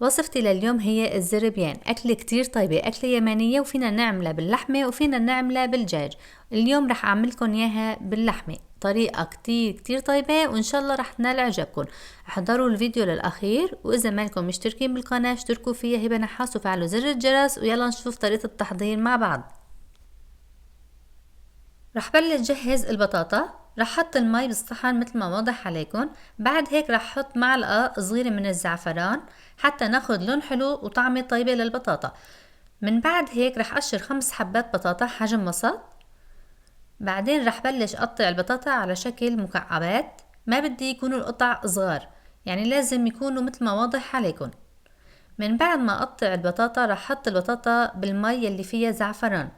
وصفتي لليوم هي الزربيان، أكلة كتير طيبة، أكلة يمنية وفينا نعملها باللحمة وفينا نعملها بالدجاج. اليوم رح أعملكن إياها باللحمة، طريقة كتير كتير طيبة وإن شاء الله رح تنال إعجابكن. احضروا الفيديو للأخير، وإذا مالكم مشتركين بالقناة اشتركوا فيها هبة نحاس وفعلوا زر الجرس، ويلا نشوف طريقة التحضير مع بعض. رح بلش جهز البطاطا. رح حط المي بالصحن مثل ما واضح عليكم. بعد هيك رح حط معلقة صغيرة من الزعفران حتى ناخد لون حلو وطعمة طيبة للبطاطا. من بعد هيك رح قشر 5 حبات بطاطا حجم وسط. بعدين رح بلش اقطع البطاطا على شكل مكعبات، ما بدي يكونوا القطع صغار، يعني لازم يكونوا مثل ما واضح عليكم. من بعد ما اقطع البطاطا رح حط البطاطا بالمي اللي فيها زعفران.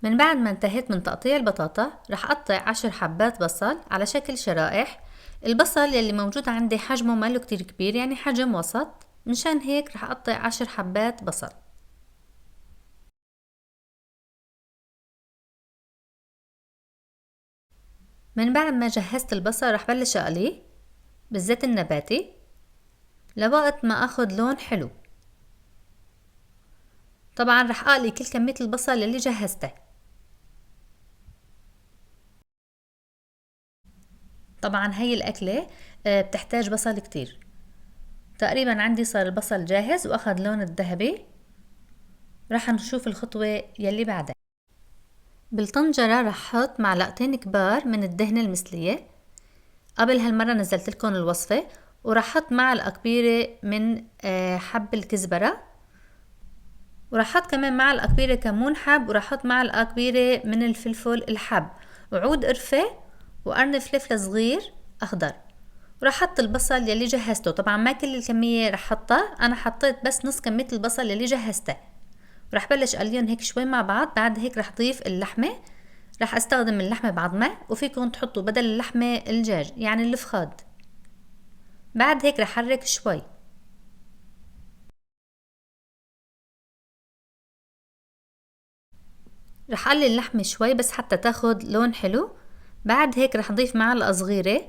من بعد ما انتهيت من تقطيع البطاطا رح اقطع 10 حبات بصل على شكل شرائح. البصل يلي موجود عندي حجمه ماله كتير كبير، يعني حجم وسط، مشان هيك رح اقطع 10 حبات بصل. من بعد ما جهزت البصل رح بلش اقليه بالزيت النباتي لوقت ما اخد لون حلو. طبعا رح اقلي كل كمية البصل اللي جهزتها. طبعا هي الاكلة بتحتاج بصل كتير. تقريبا عندي صار البصل جاهز واخد لون الذهبي. رح نشوف الخطوة يلي بعدها. بالطنجرة رح احط معلقتين كبار من الدهنة المثلية. قبل هالمرة نزلت لكم الوصفة. ورح احط معلقة كبيرة من حب الكزبرة، ورح احط كمان معلقة كبيرة كمون حب، ورح احط معلقة كبيرة من الفلفل الحب، وعود قرفة، وقرن فلفل صغير اخضر. ورح احط البصل يلي جهزته. طبعا ما كل الكمية رح احطها، انا حطيت بس نص كمية البصل يلي جهزته. ورح بلش اقليهم هيك شوي مع بعض. بعد هيك رح ضيف اللحمة. رح استخدم اللحمة بعظمة، وفيكم تحطوا بدل اللحمة الدجاج يعني الفخاد. بعد هيك رح حرك شوي. رح قلي اللحمة شوي بس حتى تاخد لون حلو. بعد هيك رح ضيف معلقة صغيرة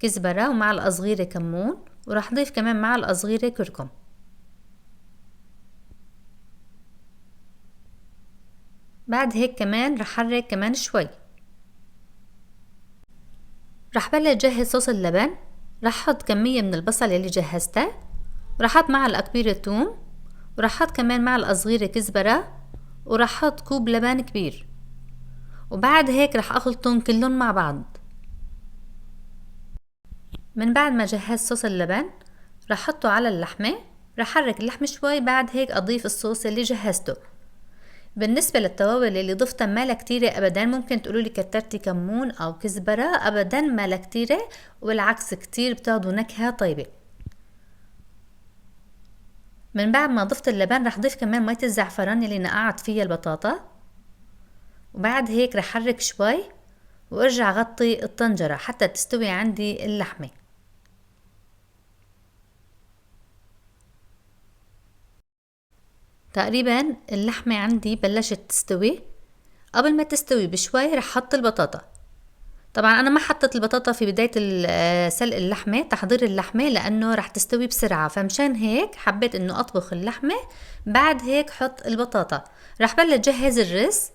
كزبرة ومعلقة صغيرة كمون، ورح ضيف كمان معلقة صغيرة كركم. بعد هيك كمان رح حرك كمان شوي. رح بلش جهز صوص اللبن. رح حط كمية من البصل يلي جهزتها، ورح حط معلقة كبيرة توم، ورح حط كمان معلقة صغيرة كزبرة، ورح حط كوب لبن كبير. وبعد هيك رح اخلطهم كلهم مع بعض. من بعد ما جهزت صوص اللبن رح احطه على اللحمة. رح حرك اللحمة شوي. بعد هيك اضيف الصوص اللي جهزته. بالنسبة للتوابل اللي ضفتها ما كتيرة ابدا، ممكن تقولولي كترتي كمون او كزبرة، ابدا ما كتيرة، وبالعكس كتير بتاخدوا نكهة طيبة. من بعد ما ضفت اللبن رح ضيف كمان مية الزعفران اللي نقعت فيها البطاطا. وبعد هيك رح حرك شوي وارجع غطي الطنجرة حتى تستوي عندي اللحمة. تقريبا اللحمة عندي بلشت تستوي. قبل ما تستوي بشوي رح حط البطاطا. طبعا انا ما حطيت البطاطا في بداية سلق اللحمة، تحضير اللحمة، لانه رح تستوي بسرعة، فمشان هيك حبيت انه اطبخ اللحمة بعد هيك حط البطاطا. رح بلش جهز الرز.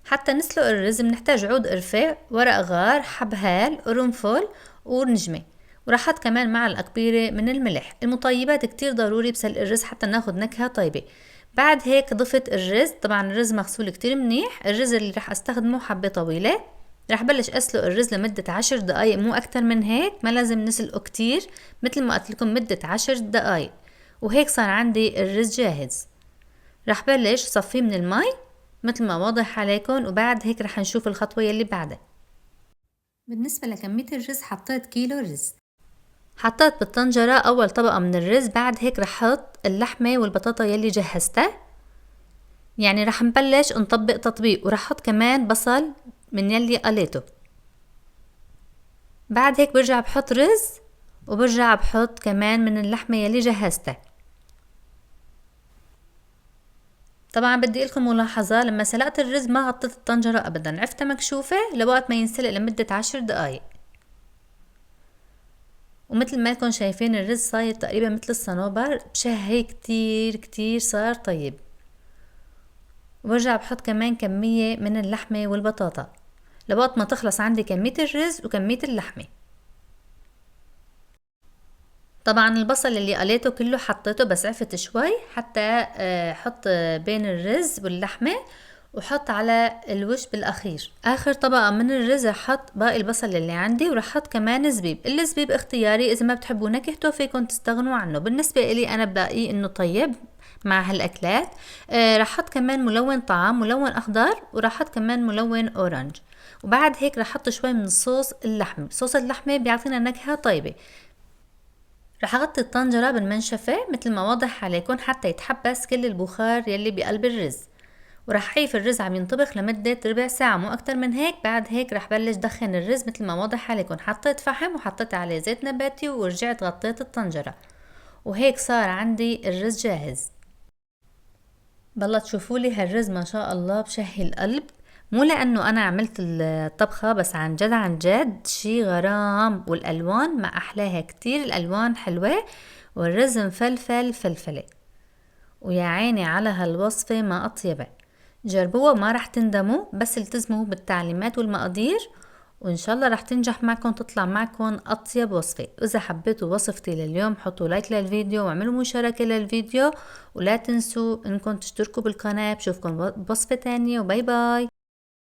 حتى نسلق الرز بنحتاج عود قرفة، ورق غار، حبهال، قرنفل، ونجمة. وراح حط كمان معلقة كبيرة من الملح. المطيبات كتير ضروري بسلق الرز حتى ناخد نكهة طيبة. بعد هيك ضفت الرز. طبعا الرز مغسول كتير منيح. الرز اللي رح استخدمه حبة طويلة. رح بلش اسلق الرز لمدة 10 دقايق، مو اكتر من هيك، ما لازم نسلقه كتير، مثل ما قلت لكم مدة 10 دقايق. وهيك صار عندي الرز جاهز. رح بلش صفيه من المي مثل ما واضح عليكم. وبعد هيك رح نشوف الخطوة يلي بعدها. بالنسبة لكمية الرز حطيت كيلو رز. حطيت بالطنجرة اول طبقة من الرز. بعد هيك رح احط اللحمة والبطاطا يلي جهزتها، يعني رح نبلش نطبق تطبيق. ورح احط كمان بصل من يلي قليته. بعد هيك برجع بحط رز، وبرجع بحط كمان من اللحمة يلي جهزتها. طبعا بدي لكم ملاحظة، لما سلقت الرز ما غطيت الطنجرة ابدا، عفتها مكشوفة لوقت ما ينسلق لمدة 10 دقايق. ومثل ما لكم شايفين الرز صاير تقريبا مثل الصنوبر، بشهي كتير كتير صار طيب. وبرجع بحط كمان كمية من اللحمة والبطاطا لوقت ما تخلص عندي كمية الرز وكمية اللحمة. طبعا البصل اللي قليته كله حطيته، بس عفت شوي حتى حط بين الرز واللحمة، وحط على الوش بالاخير اخر طبقة من الرز رح حط باقي البصل اللي عندي، ورح حط كمان زبيب. الزبيب اختياري، اذا ما بتحبوا نكهته فيكم تستغنوا عنه. بالنسبة لي انا بلاقيه انه طيب مع هالاكلات. رح حط كمان ملون طعام، ملون اخضر، ورح حط كمان ملون اورنج. وبعد هيك رح حط شوي من صوص اللحمة. صوص اللحمة بيعطينا نكهة طيبة. رح اغطي الطنجرة بالمنشفة مثل ما واضح عليكم حتى يتحبس كل البخار يلي بقلب الرز. ورح حيف الرز عم ينطبخ لمدة ربع ساعة، مو اكتر من هيك. بعد هيك رح بلش دخن الرز مثل ما واضح عليكم. حطيت فحم وحطيت عليه زيت نباتي ورجعت غطيت الطنجرة، وهيك صار عندي الرز جاهز. بالله تشوفوا لي هالرز ما شاء الله بشهي القلب. مو لانه انا عملت الطبخة، بس عن جد عن جد شي غرام. والالوان ما احلاها كتير، الالوان حلوة والرز مفلفل فلفلة. ويا عيني على هالوصفة ما اطيبها. جربوها ما رح تندموا، بس التزموا بالتعليمات والمقادير وان شاء الله رح تنجح معكم، تطلع معكم اطيب وصفة. اذا حبيتوا وصفتي لليوم حطوا لايك للفيديو واعملوا مشاركة للفيديو، ولا تنسوا انكم تشتركوا بالقناة. بشوفكم بوصفة تانية، وباي باي.